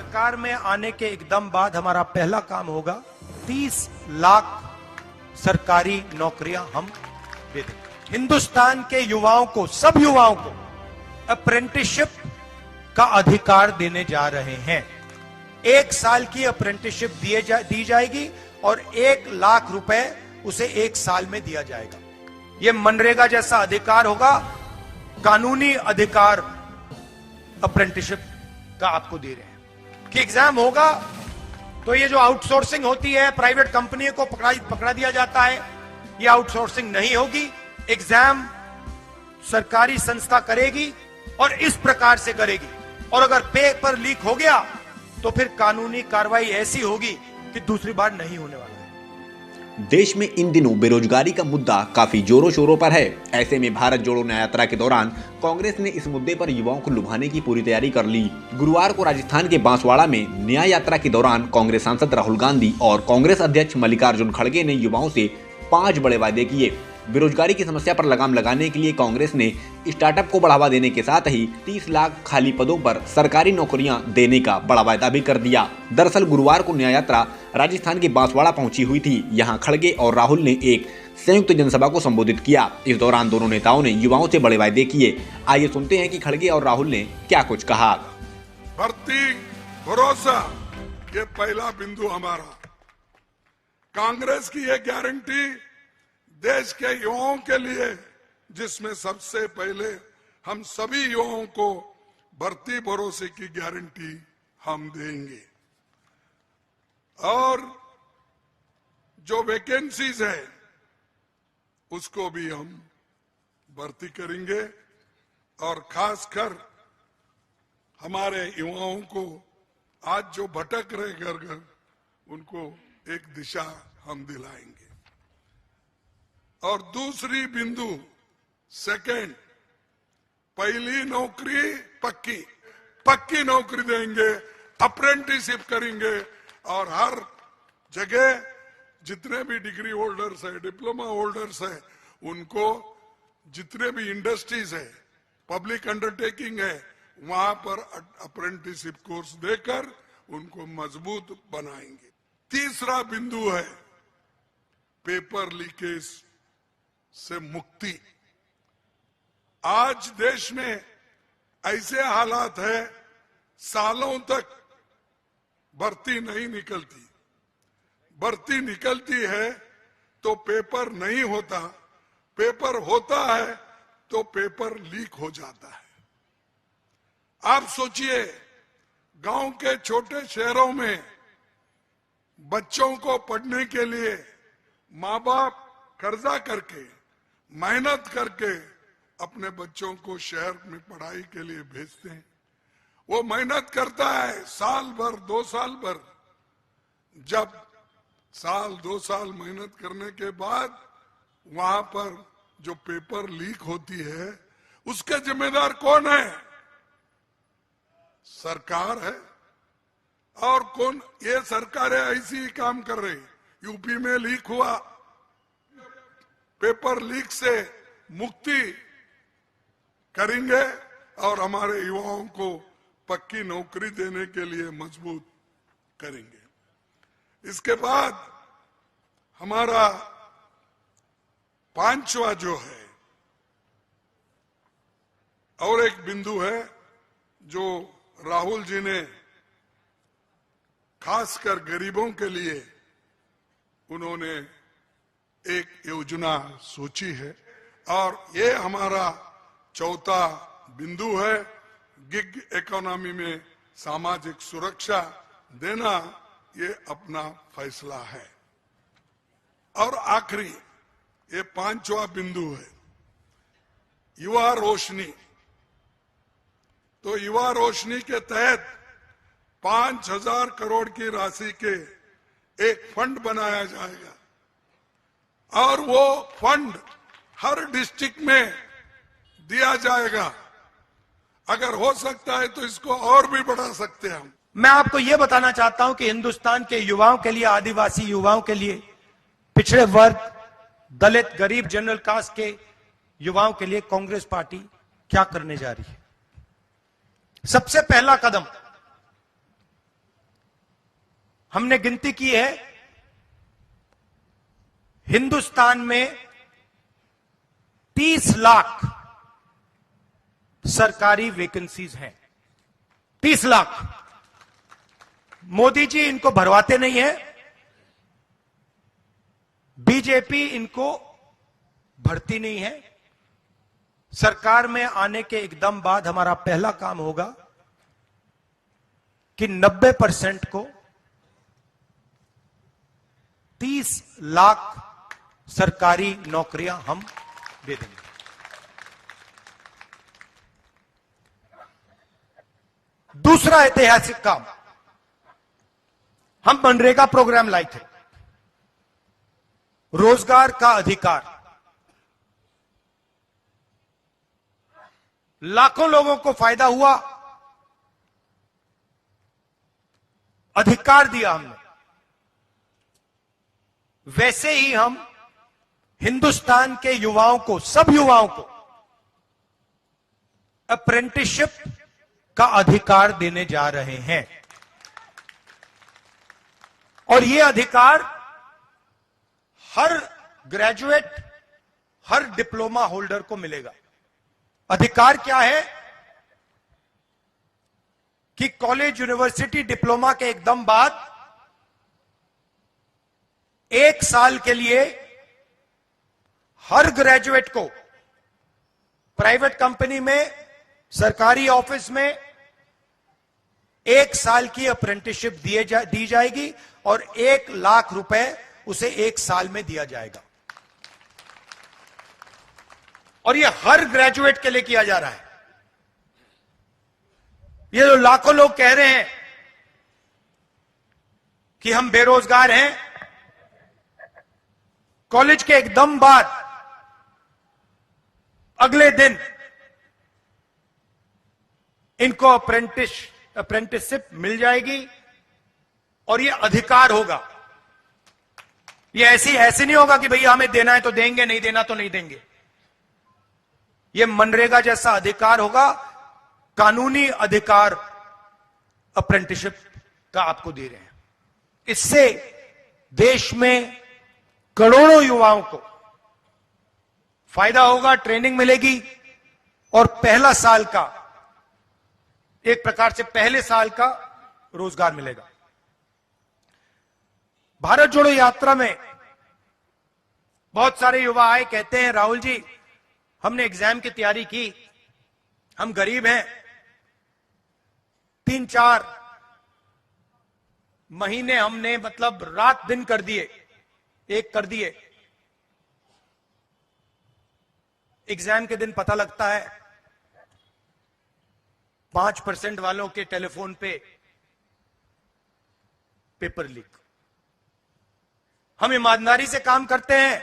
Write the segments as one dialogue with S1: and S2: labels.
S1: सरकार में आने के एकदम बाद हमारा पहला काम होगा 30 लाख सरकारी नौकरियां हम दे देंगे। हिंदुस्तान के युवाओं को, सब युवाओं को अप्रेंटिसशिप का अधिकार देने जा रहे हैं। 1 साल की अप्रेंटिसशिप दी जाएगी और 1 लाख रुपए उसे 1 साल में दिया जाएगा। यह मनरेगा जैसा अधिकार होगा, कानूनी अधिकार अप्रेंटिसशिप का आपको दे रहे हैं कि एग्जाम होगा तो ये जो आउटसोर्सिंग होती है, प्राइवेट कंपनी को पकड़ा दिया जाता है, ये आउटसोर्सिंग नहीं होगी। एग्जाम सरकारी संस्था करेगी और इस प्रकार से करेगी, और अगर पेपर लीक हो गया तो फिर कानूनी कार्रवाई ऐसी होगी कि दूसरी बार नहीं होने वाला है।
S2: देश में इन दिनों बेरोजगारी का मुद्दा काफी जोरों शोरों पर है। ऐसे में भारत जोड़ो न्याय यात्रा के दौरान कांग्रेस ने इस मुद्दे पर युवाओं को लुभाने की पूरी तैयारी कर ली। गुरुवार को राजस्थान के बांसवाड़ा में न्याय यात्रा के दौरान कांग्रेस सांसद राहुल गांधी और कांग्रेस अध्यक्ष मल्लिकार्जुन खड़गे ने युवाओं से 5 बड़े वादे किए। बेरोजगारी की समस्या पर लगाम लगाने के लिए कांग्रेस ने स्टार्टअप को बढ़ावा देने के साथ ही 30 लाख खाली पदों पर सरकारी नौकरियां देने का बड़ा वायदा भी कर दिया। दरअसल गुरुवार को न्याय यात्रा राजस्थान के बांसवाड़ा पहुंची हुई थी। यहां खड़गे और राहुल ने एक संयुक्त जनसभा को संबोधित किया। इस दौरान दोनों नेताओं ने युवाओं से बड़े वायदे किए। आइए सुनते हैं कि खड़गे और राहुल ने क्या कुछ कहा।
S3: भर्ती भरोसा, ये पहला बिंदु हमारा। कांग्रेस की ये गारंटी देश के युवाओं के लिए, जिसमें सबसे पहले हम सभी युवाओं को भर्ती भरोसे की गारंटी हम देंगे, और जो वैकेंसीज है उसको भी हम भर्ती करेंगे, और खासकर हमारे युवाओं को आज जो भटक रहे घर घर, उनको एक दिशा हम दिलाएंगे। और दूसरी बिंदु, सेकंड, पहली नौकरी पक्की नौकरी देंगे, अप्रेंटिसशिप करेंगे, और हर जगह जितने भी डिग्री होल्डर्स है, डिप्लोमा होल्डर्स है, उनको जितने भी इंडस्ट्रीज है, पब्लिक अंडरटेकिंग है, वहां पर अप्रेंटिसशिप कोर्स देकर उनको मजबूत बनाएंगे। तीसरा बिंदु है पेपर लीकेज से मुक्ति। आज देश में ऐसे हालात है, सालों तक भर्ती नहीं निकलती। भर्ती निकलती है तो पेपर नहीं होता, पेपर होता है तो पेपर लीक हो जाता है। आप सोचिए, गांव के छोटे शहरों में बच्चों को पढ़ने के लिए माँ बाप कर्जा करके, मेहनत करके अपने बच्चों को शहर में पढ़ाई के लिए भेजते हैं। वो मेहनत करता है साल भर, 2 साल भर। जब साल 2 साल मेहनत करने के बाद वहां पर जो पेपर लीक होती है, उसके जिम्मेदार कौन है? सरकार है। और कौन? ये सरकारें ऐसी ही काम कर रही। यूपी में लीक हुआ, पेपर लीक से मुक्ति करेंगे और हमारे युवाओं को पक्की नौकरी देने के लिए मजबूत करेंगे। इसके बाद हमारा 5वां जो है, और एक बिंदु है जो राहुल जी ने खासकर गरीबों के लिए उन्होंने एक योजना सोची है, और ये हमारा 4था बिंदु है। गिग इकोनॉमी में सामाजिक सुरक्षा देना, ये अपना फैसला है। और आखिरी, ये 5वां बिंदु है, युवा रोशनी। तो युवा रोशनी के तहत 5,000 करोड़ की राशि के एक फंड बनाया जाएगा, और वो फंड हर डिस्ट्रिक्ट में दिया जाएगा। अगर हो सकता है तो इसको और भी बढ़ा सकते हैं हम।
S1: मैं आपको यह बताना चाहता हूं कि हिंदुस्तान के युवाओं के लिए, आदिवासी युवाओं के लिए, पिछड़े वर्ग, दलित, गरीब, जनरल कास्ट के युवाओं के लिए कांग्रेस पार्टी क्या करने जा रही है। सबसे पहला कदम हमने गिनती की है, हिंदुस्तान में 30 लाख सरकारी वैकेंसीज हैं। 30 लाख। मोदी जी इनको भरवाते नहीं है, बीजेपी इनको भरती नहीं है। सरकार में आने के एकदम बाद हमारा पहला काम होगा कि 90% को 30 लाख सरकारी नौकरियां हम दे देंगे। दूसरा ऐतिहासिक काम, हम मनरेगा प्रोग्राम लाए थे, रोजगार का अधिकार। लाखों लोगों को फायदा हुआ, अधिकार दिया हमने। वैसे ही हम हिंदुस्तान के युवाओं को, सब युवाओं को अप्रेंटिसशिप का अधिकार देने जा रहे हैं। और यह अधिकार हर ग्रेजुएट, हर डिप्लोमा होल्डर को मिलेगा। अधिकार क्या है कि कॉलेज, यूनिवर्सिटी, डिप्लोमा के एकदम बाद 1 साल के लिए हर ग्रेजुएट को प्राइवेट कंपनी में, सरकारी ऑफिस में 1 साल की अप्रेंटिसशिप दी जाएगी और 1 लाख रुपए उसे 1 साल में दिया जाएगा। और ये हर ग्रेजुएट के लिए किया जा रहा है। ये जो लाखों लोग कह रहे हैं कि हम बेरोजगार हैं, कॉलेज के एकदम बाद अगले दिन इनको अप्रेंटिसशिप मिल जाएगी और ये अधिकार होगा। ये ऐसे नहीं होगा कि भैया हमें देना है तो देंगे, नहीं देना तो नहीं देंगे। ये मनरेगा जैसा अधिकार होगा, कानूनी अधिकार अप्रेंटिसशिप का आपको दे रहे हैं। इससे देश में करोड़ों युवाओं को फायदा होगा, ट्रेनिंग मिलेगी और पहला साल का, एक प्रकार से पहले साल का रोजगार मिलेगा। भारत जोड़ो यात्रा में बहुत सारे युवा आए, कहते हैं राहुल जी हमने एग्जाम की तैयारी की, हम गरीब हैं, 3-4 महीने हमने मतलब रात दिन कर दिए, एक कर दिए। एग्जाम के दिन पता लगता है 5% वालों के टेलीफोन पे पेपर लीक। हम ईमानदारी से काम करते हैं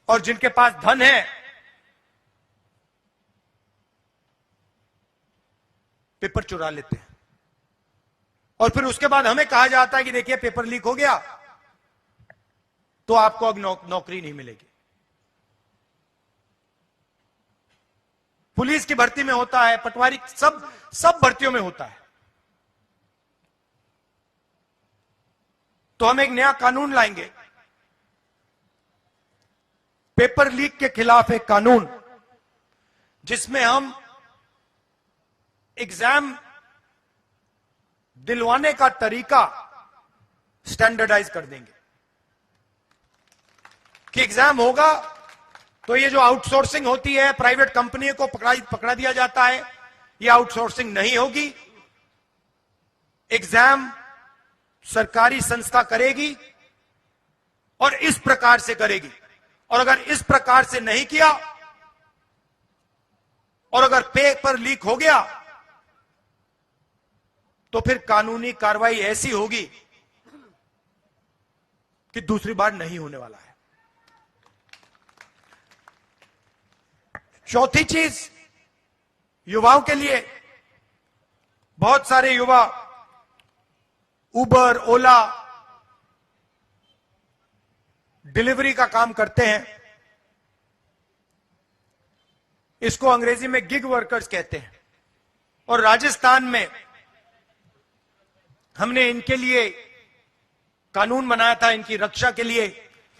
S1: और जिनके पास धन है पेपर चुरा लेते हैं और फिर उसके बाद हमें कहा जाता है कि देखिए पेपर लीक हो गया तो आपको अब नौकरी नहीं मिलेगी। पुलिस की भर्ती में होता है, पटवारी, सब भर्तियों में होता है। तो हम एक नया कानून लाएंगे, पेपर लीक के खिलाफ एक कानून, जिसमें हम एग्जाम दिलवाने का तरीका स्टैंडर्डाइज कर देंगे कि एग्जाम होगा तो ये जो आउटसोर्सिंग होती है, प्राइवेट कंपनी को पकड़ा दिया जाता है, ये आउटसोर्सिंग नहीं होगी। एग्जाम सरकारी संस्था करेगी और इस प्रकार से करेगी। और अगर इस प्रकार से नहीं किया और अगर पेपर लीक हो गया तो फिर कानूनी कार्रवाई ऐसी होगी कि दूसरी बार नहीं होने वाला है। चौथी चीज, युवाओं के लिए बहुत सारे युवा उबर, ओला, डिलीवरी का काम करते हैं। इसको अंग्रेजी में गिग वर्कर्स कहते हैं। और राजस्थान में हमने इनके लिए कानून बनाया था, इनकी रक्षा के लिए,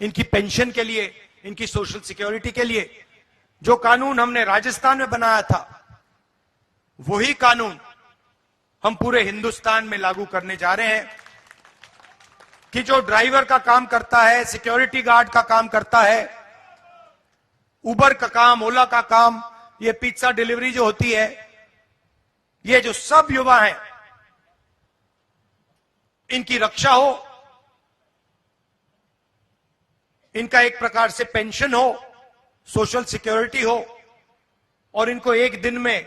S1: इनकी पेंशन के लिए, इनकी सोशल सिक्योरिटी के लिए। जो कानून हमने राजस्थान में बनाया था, वही कानून हम पूरे हिंदुस्तान में लागू करने जा रहे हैं कि जो ड्राइवर का काम करता है, सिक्योरिटी गार्ड का काम करता है, उबर का काम, ओला का काम, ये पिज्जा डिलीवरी जो होती है, ये जो सब युवा हैं, इनकी रक्षा हो, इनका एक प्रकार से पेंशन हो, सोशल सिक्योरिटी हो, और इनको एक दिन में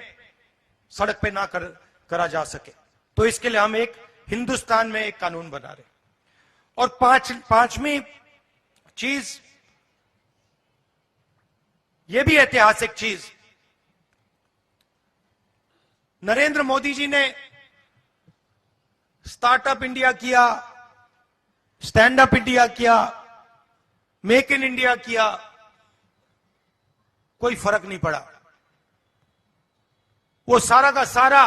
S1: सड़क पे ना करा जा सके। तो इसके लिए हम एक हिंदुस्तान में एक कानून बना रहे हैं। और पांचवी चीज, यह भी ऐतिहासिक चीज, नरेंद्र मोदी जी ने स्टार्टअप इंडिया किया, स्टैंड अप इंडिया किया, मेक इन इंडिया किया, कोई फर्क नहीं पड़ा। वो सारा का सारा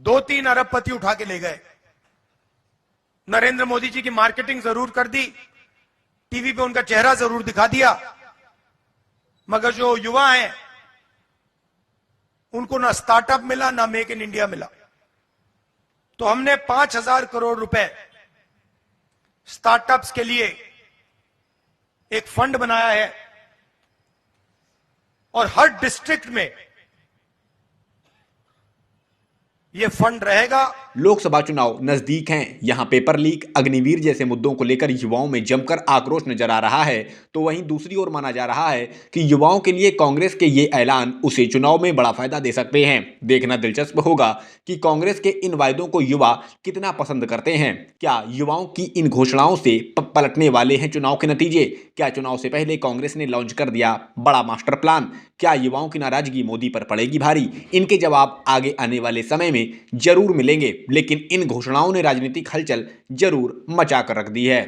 S1: 2-3 अरबपति उठा के ले गए। नरेंद्र मोदी जी की मार्केटिंग जरूर कर दी, टीवी पे उनका चेहरा जरूर दिखा दिया, मगर जो युवा हैं उनको ना स्टार्टअप मिला, ना मेक इन इंडिया मिला। तो हमने 5,000 करोड़ रुपए स्टार्टअप्स के लिए एक फंड बनाया है, और हर डिस्ट्रिक्ट में यह फंड रहेगा।
S2: लोकसभा चुनाव नजदीक हैं। यहां पेपर लीक, अग्निवीर जैसे मुद्दों को लेकर युवाओं में जमकर आक्रोश नजर आ रहा है। तो वहीं दूसरी ओर माना जा रहा है कि युवाओं के लिए कांग्रेस के ये ऐलान उसे चुनाव में बड़ा फायदा दे सकते हैं। देखना दिलचस्प होगा कि कांग्रेस के इन वायदों को युवा कितना पसंद करते हैं। क्या युवाओं की इन घोषणाओं से पलटने वाले हैं चुनाव के नतीजे? क्या चुनाव से पहले कांग्रेस ने लॉन्च कर दिया बड़ा मास्टर प्लान? क्या युवाओं की नाराजगी मोदी पर पड़ेगी भारी? इनके जवाब आगे आने वाले समय में जरूर मिलेंगे, लेकिन इन घोषणाओं ने राजनीतिक हलचल जरूर मचा कर रख दी है।